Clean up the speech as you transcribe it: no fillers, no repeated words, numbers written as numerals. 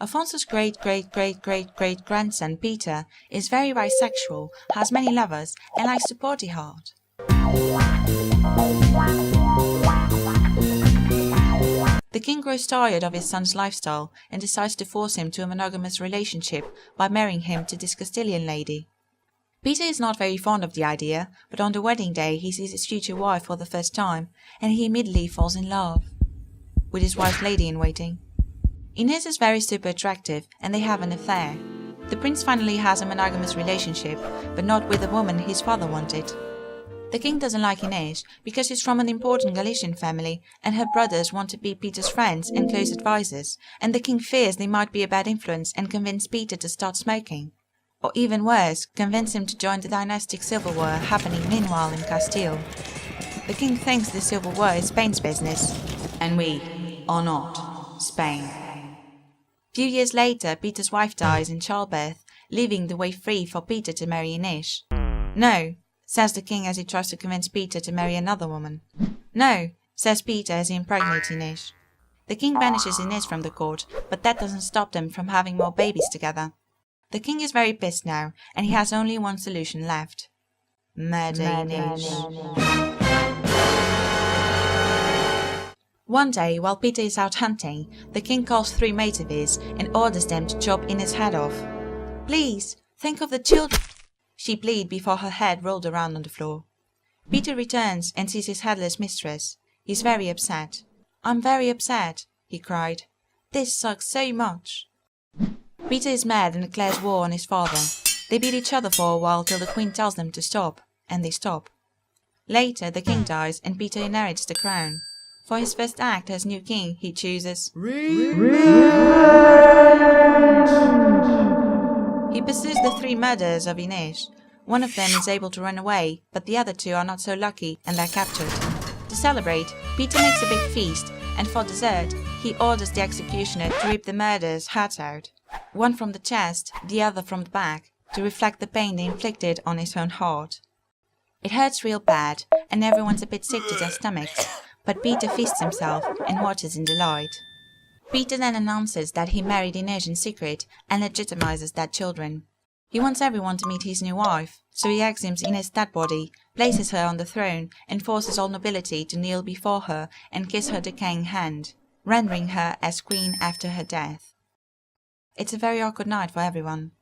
Afonso's great-great-great-great-great-grandson Peter is very bisexual, has many lovers, and likes to party hard. The king grows tired of his son's lifestyle and decides to force him to a monogamous relationship by marrying him to this Castilian lady. Peter is not very fond of the idea, but on the wedding day he sees his future wife for the first time, and he immediately falls in love with his wife's lady-in-waiting. Inês is very super attractive, and they have an affair. The prince finally has a monogamous relationship, but not with the woman his father wanted. The king doesn't like Inês because she's from an important Galician family, and her brothers want to be Peter's friends and close advisors, and the king fears they might be a bad influence and convince Peter to start smoking. Or even worse, convince him to join the dynastic civil war happening meanwhile in Castile. The king thinks the civil war is Spain's business, and we are not Spain. Few years later, Peter's wife dies in childbirth, leaving the way free for Peter to marry Inês. No, says the king as he tries to convince Peter to marry another woman. No, says Peter as he impregnates Inês. The king banishes Inês from the court, but that doesn't stop them from having more babies together. The king is very pissed now, and he has only one solution left. Murder Inês. One day, while Peter is out hunting, the king calls 3 mates of his and orders them to chop Inês' head off. "Please, think of the children," she pleaded before her head rolled around on the floor. Peter returns and sees his headless mistress. He's very upset. "I'm very upset," he cried. "This sucks so much." Peter is mad and declares war on his father. They beat each other for a while till the queen tells them to stop, and they stop. Later, the king dies and Peter inherits the crown. For his first act as new king, he chooses revenge. He pursues the 3 murderers of Inês. One of them is able to run away, but the other 2 are not so lucky and they're captured. To celebrate, Peter makes a big feast, and for dessert, he orders the executioner to rip the murderers' hearts out. One from the chest, the other from the back, to reflect the pain they inflicted on his own heart. It hurts real bad, and everyone's a bit sick to their stomachs, but Peter feasts himself and watches in delight. Peter then announces that he married Inês in secret and legitimizes their children. He wants everyone to meet his new wife, so he exhumes Inês' dead body, places her on the throne, and forces all nobility to kneel before her and kiss her decaying hand, rendering her as queen after her death. It's a very awkward night for everyone.